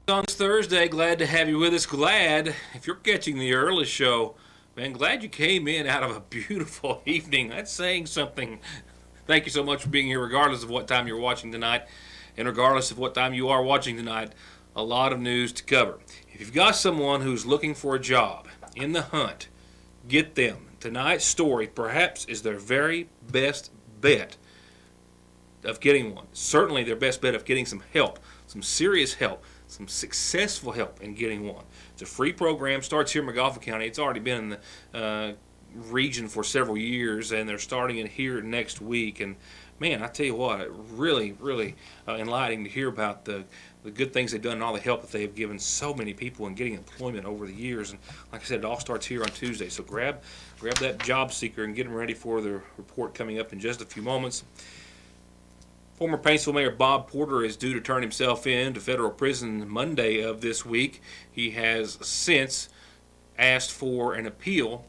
On this Thursday, glad to have you with us. Glad if you're catching the early show, man. Glad you came in out of a beautiful evening. That's saying something. Thank you so much for being here, regardless of what time you're watching tonight, and regardless of what time you are watching tonight. A lot of news to cover. If you've got someone who's looking for a job in the hunt, get them. Tonight's story perhaps is their very best bet of getting one. Certainly their best bet of getting some help, some serious help, some successful help in getting one. It's a free program, starts here in McGoffin County. It's already been in the region for several years, and they're starting it here next week. And man, I tell you what, really enlightening to hear about the good things they've done and all the help that they have given so many people in getting employment over the years. And like I said, it all starts here on Tuesday. So grab that job seeker and get them ready for the report coming up in just a few moments. Former Paintsville Mayor Bob Porter is due to turn himself in to federal prison Monday of this week. He has since asked for an appeal,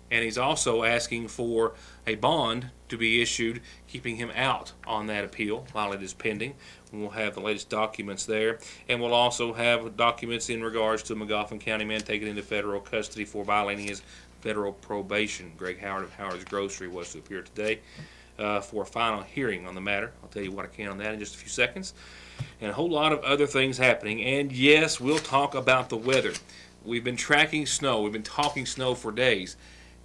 and he's also asking for a bond to be issued, keeping him out on that appeal while it is pending. We'll have the latest documents there, and we'll also have documents in regards to a McGoffin County man taken into federal custody for violating his federal probation. Greg Howard of Howard's Grocery was to appear today for a final hearing on the matter. I'll tell you what I can on that in just a few seconds. And a whole lot of other things happening. And yes, we'll talk about the weather. We've been tracking snow. We've been talking snow for days.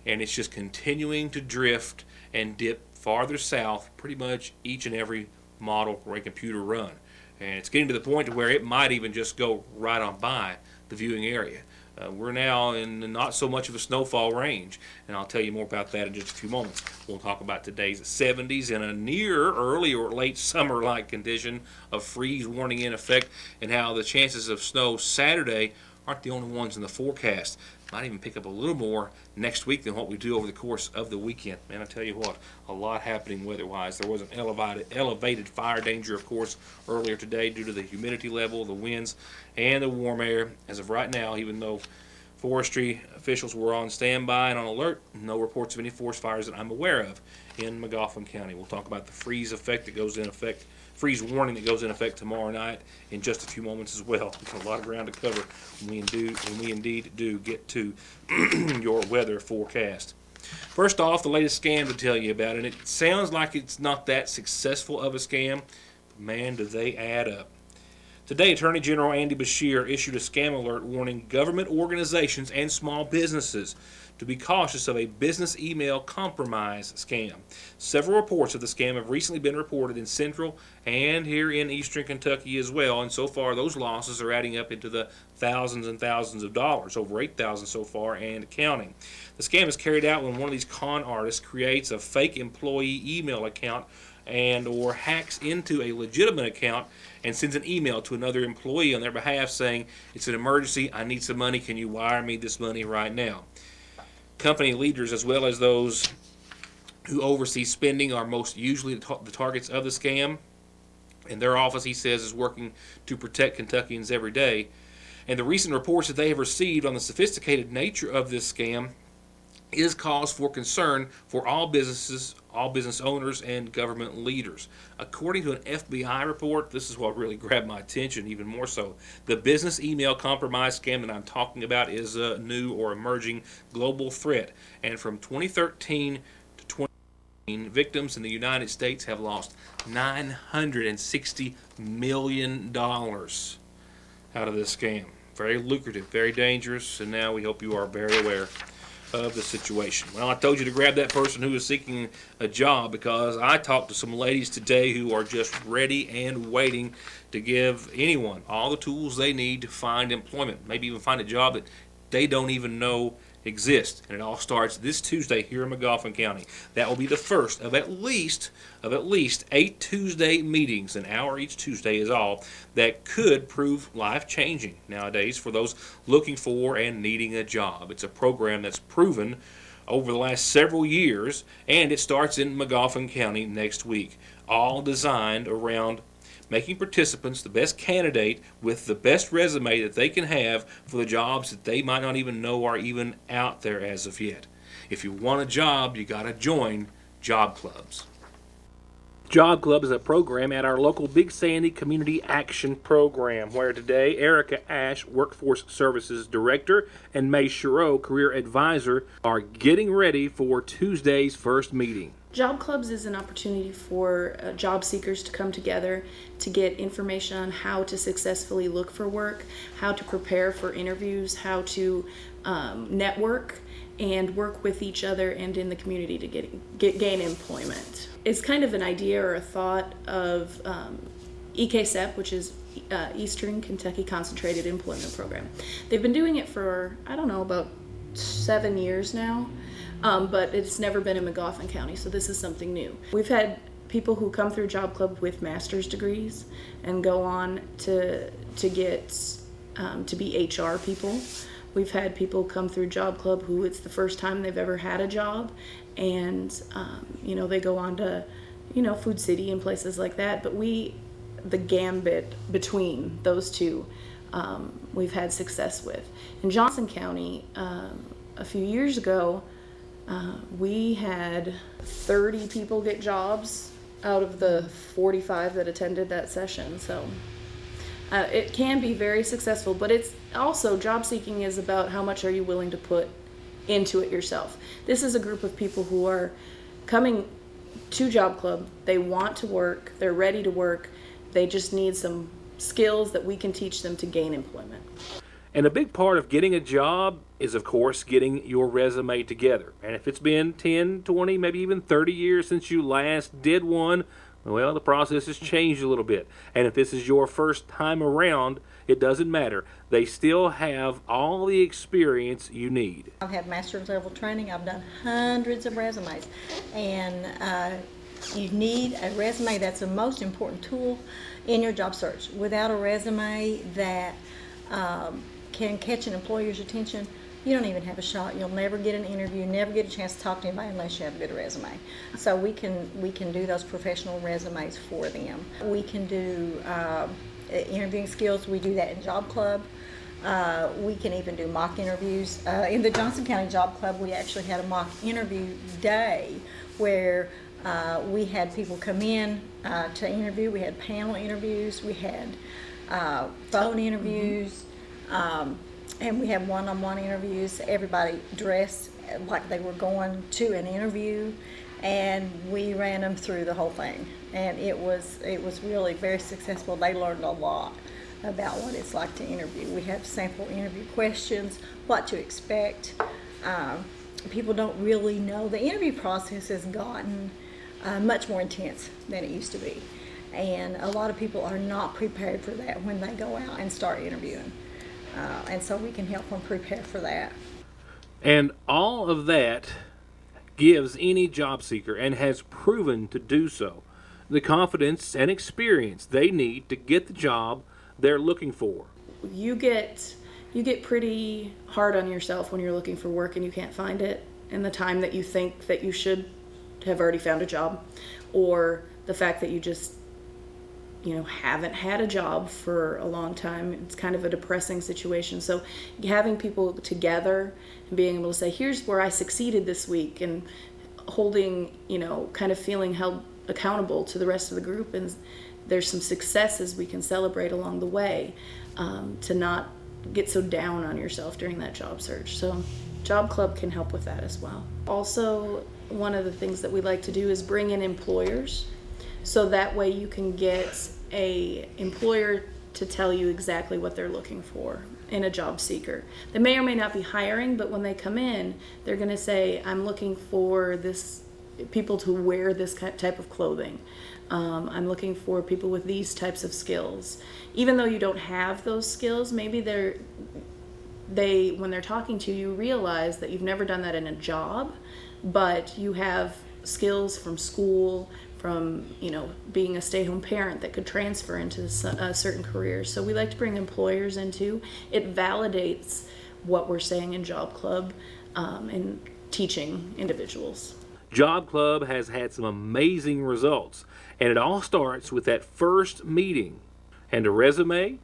And it's just continuing to drift and dip farther south pretty much each and every model or a computer run. And it's getting to the point to where it might even just go right on by the viewing area. We're now in not so much of a snowfall range, and I'll tell you more about that in just a few moments. We'll talk about today's 70s in a near early or late summer-like condition of freeze warning in effect, and how the chances of snow Saturday aren't the only ones in the forecast. Might even pick up a little more next week than what we do over the course of the weekend. Man, I tell you what, a lot happening weather-wise. There was an elevated fire danger, of course, earlier today due to the humidity level, the winds, and the warm air. As of right now, even though forestry officials were on standby and on alert, no reports of any forest fires that I'm aware of in McGoffin County. We'll talk about the freeze warning that goes in effect tomorrow night in just a few moments as well. We've got a lot of ground to cover when we indeed do get to your weather forecast. First off, the latest scam to tell you about, and it sounds like it's not that successful of a scam, but man, do they add up. Today, Attorney General Andy Beshear issued a scam alert warning government organizations and small businesses to be cautious of a business email compromise scam. Several reports of the scam have recently been reported in central and here in eastern Kentucky as well, and so far those losses are adding up into the thousands and thousands of dollars, over 8,000 so far and counting. The scam is carried out when one of these con artists creates a fake employee email account and or hacks into a legitimate account and sends an email to another employee on their behalf saying, "It's an emergency, I need some money, can you wire me this money right now?" Company leaders, as well as those who oversee spending, are most usually the targets of the scam, and their office, he says, is working to protect Kentuckians every day. And the recent reports that they have received on the sophisticated nature of this scam is cause for concern for all business owners and government leaders. According to an FBI report, this is what really grabbed my attention even more so. The business email compromise scam that I'm talking about is a new or emerging global threat. And from 2013 to 2018, victims in the United States have lost $960 million out of this scam. Very lucrative, very dangerous, and now we hope you are very aware of the situation. Well, I told you to grab that person who is seeking a job, because I talked to some ladies today who are just ready and waiting to give anyone all the tools they need to find employment, maybe even find a job that they don't even know exists. And it all starts this Tuesday here in McGoffin County. That will be the first of at least 8 Tuesday meetings. An hour each Tuesday is all that could prove life-changing nowadays for those looking for and needing a job. It's a program that's proven over the last several years, and it starts in McGoffin County next week, all designed around making participants the best candidate with the best resume that they can have for the jobs that they might not even know are even out there as of yet. If you want a job, you got to join job clubs. Job Club is a program at our local Big Sandy Community Action Program, where today Erica Ash, Workforce Services Director, and May Chereau, Career Advisor, are getting ready for Tuesday's first meeting. Job clubs is an opportunity for job seekers to come together to get information on how to successfully look for work, how to prepare for interviews, how to network and work with each other and in the community to gain employment. It's kind of an idea or a thought of EKSEP, which is Eastern Kentucky Concentrated Employment Program. They've been doing it for, I don't know, about 7 years now. But it's never been in McGoffin County, so this is something new. We've had people who come through Job Club with master's degrees and go on to get to be HR people. We've had people come through Job Club who it's the first time they've ever had a job, and they go on to Food City and places like that. But the gambit between those two, we've had success with. In Johnson County, a few years ago, we had 30 people get jobs out of the 45 that attended that session. So it can be very successful, but it's also, job seeking is about how much are you willing to put into it yourself. This is a group of people who are coming to Job Club. They want to work, they're ready to work, they just need some skills that we can teach them to gain employment. And a big part of getting a job is, of course, getting your resume together. And if it's been 10, 20, maybe even 30 years since you last did one, well, the process has changed a little bit. And if this is your first time around, it doesn't matter. They still have all the experience you need. I've had master's level training. I've done hundreds of resumes. And you need a resume. That's the most important tool in your job search. Without a resume that can catch an employer's attention, you don't even have a shot. You'll never get an interview, never get a chance to talk to anybody unless you have a good resume. So we can do those professional resumes for them. We can do interviewing skills. We do that in Job Club. We can even do mock interviews. In the Johnson County Job Club, we actually had a mock interview day where we had people come in to interview. We had panel interviews. We had phone interviews. And we had one-on-one interviews. Everybody dressed like they were going to an interview, and we ran them through the whole thing. And it was really very successful. They learned a lot about what it's like to interview. We have sample interview questions, what to expect. People don't really know. The interview process has gotten much more intense than it used to be. And a lot of people are not prepared for that when they go out and start interviewing. And so we can help them prepare for that. And all of that gives any job seeker, and has proven to do so, the confidence and experience they need to get the job they're looking for. You get pretty hard on yourself when you're looking for work and you can't find it in the time that you think that you should have already found a job, or the fact that you just haven't had a job for a long time. It's kind of a depressing situation. So having people together and being able to say, here's where I succeeded this week, and holding, kind of feeling held accountable to the rest of the group, and there's some successes we can celebrate along the way, to not get so down on yourself during that job search. So Job Club can help with that as well. Also, one of the things that we like to do is bring in employers, so that way you can get a employer to tell you exactly what they're looking for in a job seeker. They may or may not be hiring, but when they come in, they're going to say, I'm looking for people to wear this type of clothing. I'm looking for people with these types of skills. Even though you don't have those skills, maybe when they're talking to you, realize that you've never done that in a job, but you have skills from school, from being a stay-home parent that could transfer into certain careers. So we like to bring employers into it. Validates what we're saying in Job Club, and teaching individuals. Job Club has had some amazing results, and it all starts with that first meeting. And a resume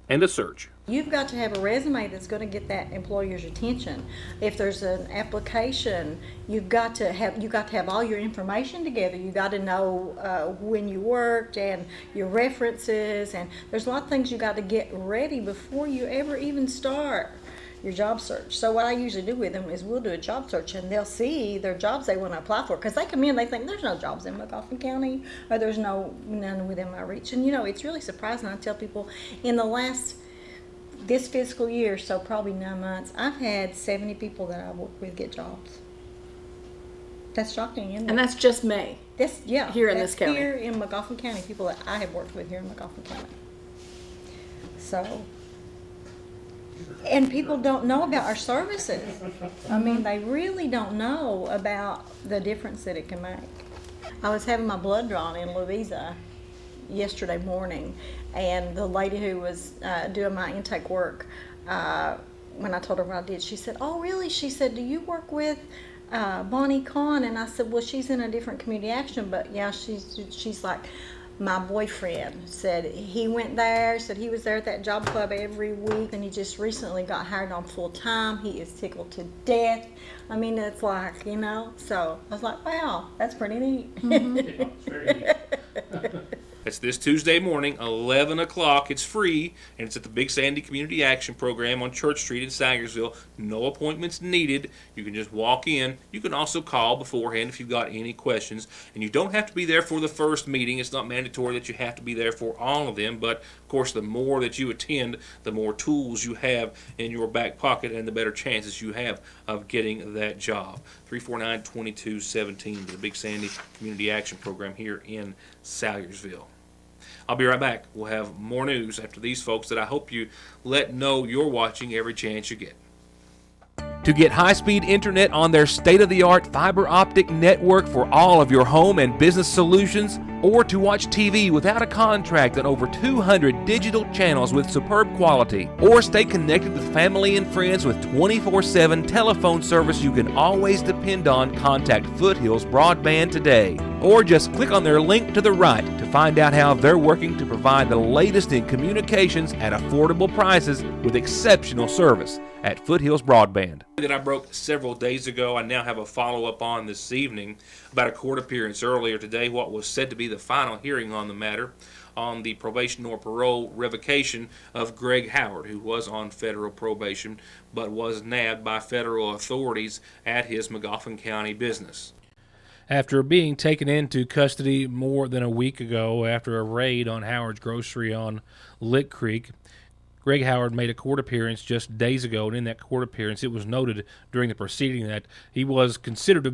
and a search. You've got to have a resume that's going to get that employer's attention. If there's an application, you've got to have all your information together. You got to know when you worked and your references, and there's a lot of things you got to get ready before you ever even start your job search. So what I usually do with them is we'll do a job search, and they'll see their jobs they want to apply for, because they come in, they think there's no jobs in McGoffin County, or there's none within my reach. And it's really surprising. I tell people in this fiscal year, so probably 9 months, I've had 70 people that I've worked with get jobs. That's shocking, isn't it? And that's just May. Here in this county. Here in McGoffin County, people that I have worked with here in McGoffin County. So, and people don't know about our services. I mean, they really don't know about the difference that it can make. I was having my blood drawn in Louisa yesterday morning, and the lady who was doing my intake work, when I told her what I did, she said, "Oh, really?" She said, "Do you work with Bonnie Kahn?" And I said, "Well, she's in a different community action, but yeah, she's like, my boyfriend said he went there, said he was there at that job club every week, and he just recently got hired on full time. He is tickled to death." I mean, it's like, so I was like, wow, that's pretty neat. Mm-hmm. Yeah, very neat. That's this Tuesday morning, 11 o'clock. It's free, and it's at the Big Sandy Community Action Program on Church Street in Sagersville. No appointments needed. You can just walk in. You can also call beforehand if you've got any questions. And you don't have to be there for the first meeting. It's not mandatory that you have to be there for all of them. But, of course, the more that you attend, the more tools you have in your back pocket and the better chances you have of getting that job. 349-2217, the Big Sandy Community Action Program here in Salyersville. I'll be right back. We'll have more news after these folks that I hope you let know you're watching every chance you get. To get high-speed internet on their state-of-the-art fiber optic network for all of your home and business solutions, or to watch TV without a contract on over 200 digital channels with superb quality, or stay connected with family and friends with 24/7 telephone service you can always depend on, contact Foothills Broadband today. Or just click on their link to the right to find out how they're working to provide the latest in communications at affordable prices with exceptional service at Foothills Broadband. That I broke several days ago, I now have a follow-up on this evening about a court appearance earlier today, what was said to be the final hearing on the matter on the probation or parole revocation of Greg Howard, who was on federal probation but was nabbed by federal authorities at his McGoffin County business. After being taken into custody more than a week ago after a raid on Howard's grocery on Lick Creek, Greg Howard made a court appearance just days ago, and in that court appearance it was noted during the proceeding that he was considered to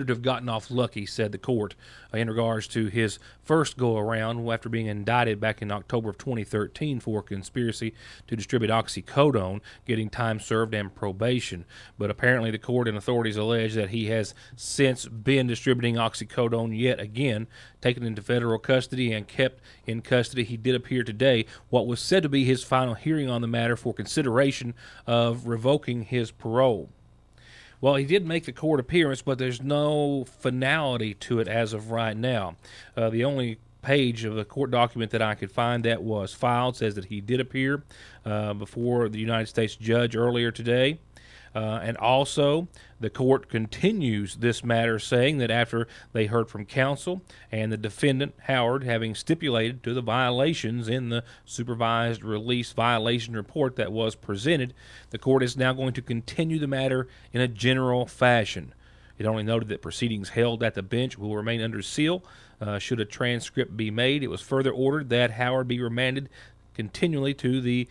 have gotten off lucky, said the court, in regards to his first go-around after being indicted back in October of 2013 for conspiracy to distribute oxycodone, getting time served and probation. But apparently the court and authorities allege that he has since been distributing oxycodone yet again, taken into federal custody and kept in custody. He did appear today, what was said to be his final hearing on the matter for consideration of revoking his parole. Well, he did make the court appearance, but there's no finality to it as of right now. The only page of the court document that I could find that was filed says that he did appear before the United States judge earlier today. And also, the court continues this matter, saying that after they heard from counsel and the defendant, Howard, having stipulated to the violations in the supervised release violation report that was presented, the court is now going to continue the matter in a general fashion. It only noted that proceedings held at the bench will remain under seal. Should a transcript be made, it was further ordered that Howard be remanded continually to the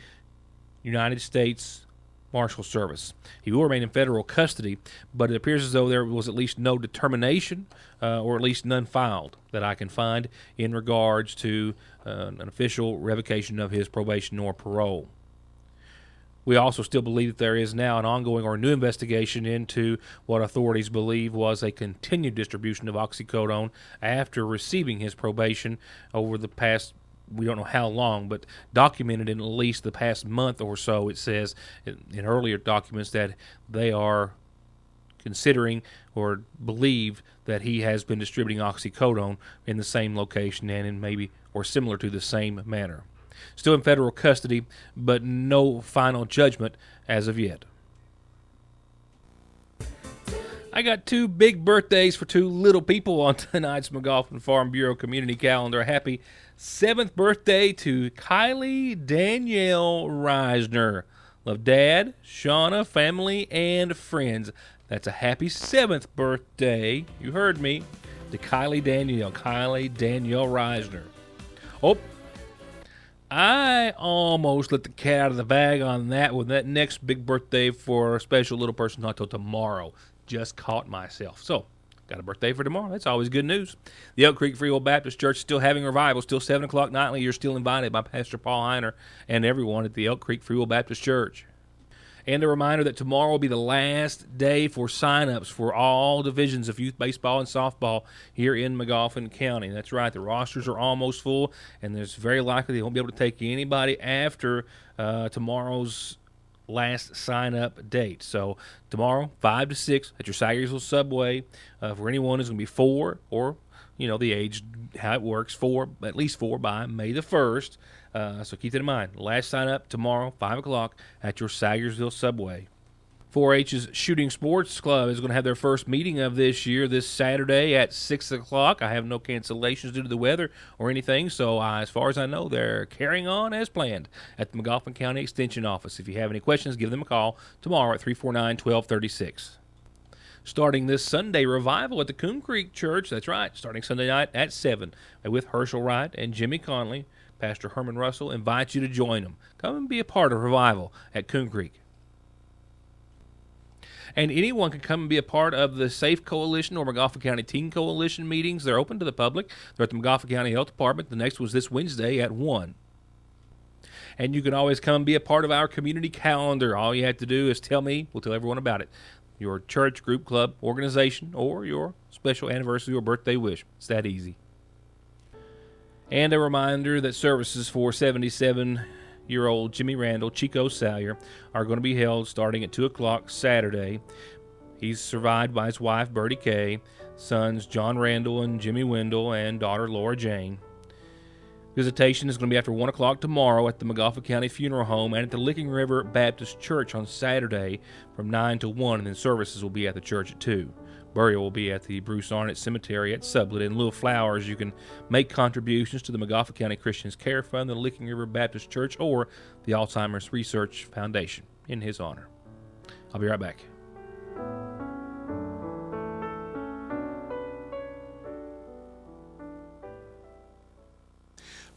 United States Marshal Service. He will remain in federal custody, but it appears as though there was at least no determination, or at least none filed that I can find in regards to an official revocation of his probation or parole. We also still believe that there is now an ongoing or new investigation into what authorities believe was a continued distribution of oxycodone after receiving his probation over the past, we don't know how long, but documented in at least the past month or so. It says in earlier documents that they are considering or believe that he has been distributing oxycodone in the same location and in maybe or similar to the same manner. Still in federal custody, but no final judgment as of yet. I got 2 big birthdays for 2 little people on tonight's McGoffin Farm Bureau community calendar. Happy 7th birthday to Kylie Danielle Reisner. Love Dad, Shauna, family, and friends. That's a happy 7th birthday, you heard me, to Kylie Danielle Reisner. Oh, I almost let the cat out of the bag on that one. That next big birthday for a special little person not till tomorrow. Just caught myself. So, got a birthday for tomorrow. That's always good news. The Elk Creek Free Will Baptist Church is still having revival. Still 7 o'clock nightly. You're still invited by Pastor Paul Heiner and everyone at the Elk Creek Free Will Baptist Church. And a reminder that tomorrow will be the last day for sign-ups for all divisions of youth baseball and softball here in McGoffin County. That's right. The rosters are almost full, and there's very likely they won't be able to take anybody after tomorrow's last sign-up date. So tomorrow, 5 to 6 at your Sagersville Subway. For anyone who's going to be 4 or, the age, how it works, at least 4 by May the 1st. So keep that in mind. Last sign-up tomorrow, 5 o'clock at your Sagersville Subway. 4-H's Shooting Sports Club is going to have their first meeting of this year this Saturday at 6 o'clock. I have no cancellations due to the weather or anything, so as far as I know, they're carrying on as planned at the McGoffin County Extension Office. If you have any questions, give them a call tomorrow at 349-1236. Starting this Sunday, revival at the Coon Creek Church. That's right, starting Sunday night at 7 with Herschel Wright and Jimmy Conley. Pastor Herman Russell invites you to join them. Come and be a part of revival at Coon Creek. And anyone can come and be a part of the SAFE Coalition or McGoffin County Teen Coalition meetings. They're open to the public. They're at the McGoffin County Health Department. The next was this Wednesday at 1. And you can always come and be a part of our community calendar. All you have to do is tell me. We'll tell everyone about it. Your church, group, club, organization, or your special anniversary or birthday wish. It's that easy. And a reminder that services for 77-year-old Jimmy Randall, Chico Salyer, are going to be held starting at 2 o'clock Saturday. He's survived by his wife, Bertie Kay, sons John Randall and Jimmy Wendell, and daughter Laura Jane. Visitation is going to be after 1 o'clock tomorrow at the McGoffin County Funeral Home and at the Licking River Baptist Church on Saturday from 9 to 1, and then services will be at the church at 2. Burial will be at the Bruce Arnett Cemetery at Sublette. In lieu of flowers, you can make contributions to the McGoffin County Christians Care Fund, the Licking River Baptist Church, or the Alzheimer's Research Foundation in his honor. I'll be right back.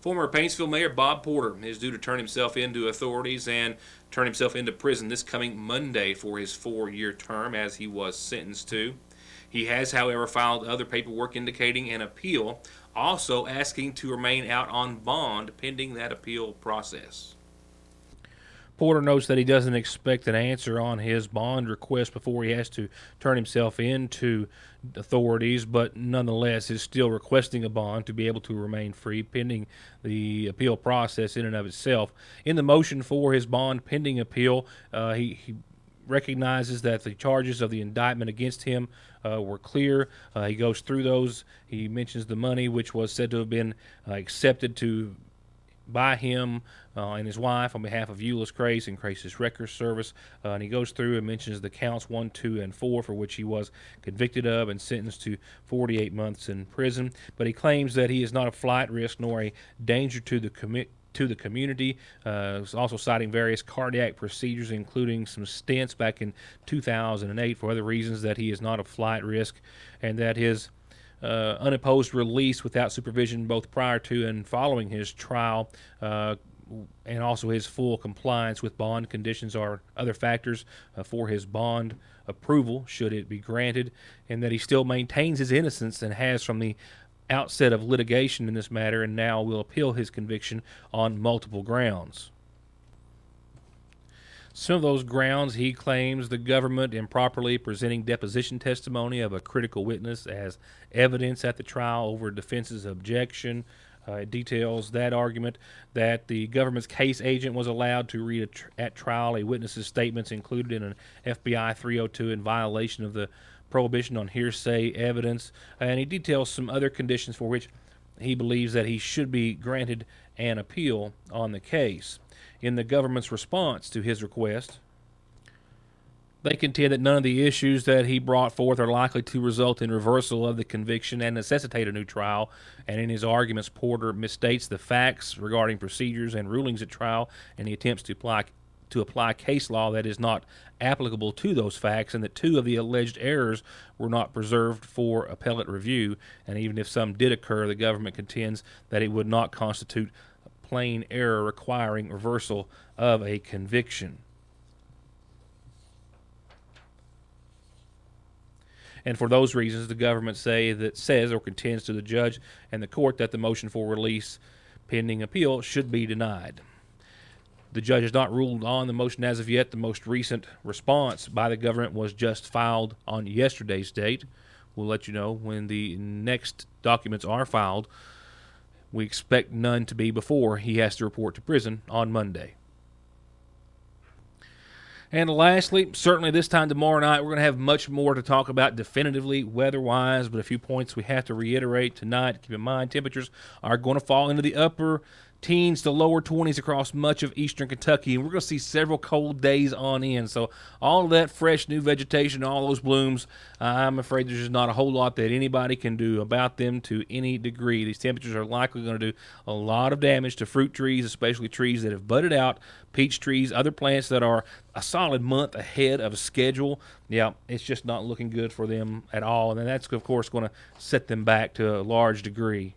Former Paintsville Mayor Bob Porter is due to turn himself into authorities and turn himself into prison this coming Monday for his 4-year term, as he was sentenced to. He has, however, filed other paperwork indicating an appeal, also asking to remain out on bond pending that appeal process. Porter notes that he doesn't expect an answer on his bond request before he has to turn himself into authorities, but nonetheless is still requesting a bond to be able to remain free pending the appeal process in and of itself. In the motion for his bond pending appeal, he recognizes that the charges of the indictment against him were clear. He goes through those. He mentions the money which was said to have been accepted by him and his wife on behalf of Euless Crace and Crace's Wrecker Service. And he goes through and mentions the counts 1, 2, and 4 for which he was convicted of and sentenced to 48 months in prison. But he claims that he is not a flight risk nor a danger to the community. Also citing various cardiac procedures, including some stents back in 2008 for other reasons, that he is not a flight risk, and that his unopposed release without supervision both prior to and following his trial and also his full compliance with bond conditions are other factors for his bond approval should it be granted, and that he still maintains his innocence and has from the outset of litigation in this matter, and now will appeal his conviction on multiple grounds. Some of those grounds, he claims the government improperly presenting deposition testimony of a critical witness as evidence at the trial over defense's objection, It details that argument that the government's case agent was allowed to read at trial a witness's statements included in an FBI 302 in violation of the prohibition on hearsay evidence, and he details some other conditions for which he believes that he should be granted an appeal on the case. In the government's response to his request, they contend that none of the issues that he brought forth are likely to result in reversal of the conviction and necessitate a new trial. And in his arguments, Porter misstates the facts regarding procedures and rulings at trial, and he attempts to apply case law that is not applicable to those facts, and that two of the alleged errors were not preserved for appellate review. And even if some did occur, the government contends that it would not constitute plain error requiring reversal of a conviction. And for those reasons, the government says or contends to the judge and the court that the motion for release pending appeal should be denied. The judge has not ruled on the motion as of yet. The most recent response by the government was just filed on yesterday's date. We'll let you know when the next documents are filed. We expect none to be before he has to report to prison on Monday. And lastly, certainly this time tomorrow night, we're going to have much more to talk about definitively weather-wise, but a few points we have to reiterate tonight. Keep in mind, temperatures are going to fall into the upper teens to lower 20s across much of eastern Kentucky, and we're going to see several cold days on end. So all of that fresh new vegetation, all those blooms, I'm afraid there's just not a whole lot that anybody can do about them to any degree. These temperatures are likely going to do a lot of damage to fruit trees, especially trees that have budded out, peach trees, other plants that are a solid month ahead of schedule. Yeah, it's just not looking good for them at all, and that's, of course, going to set them back to a large degree.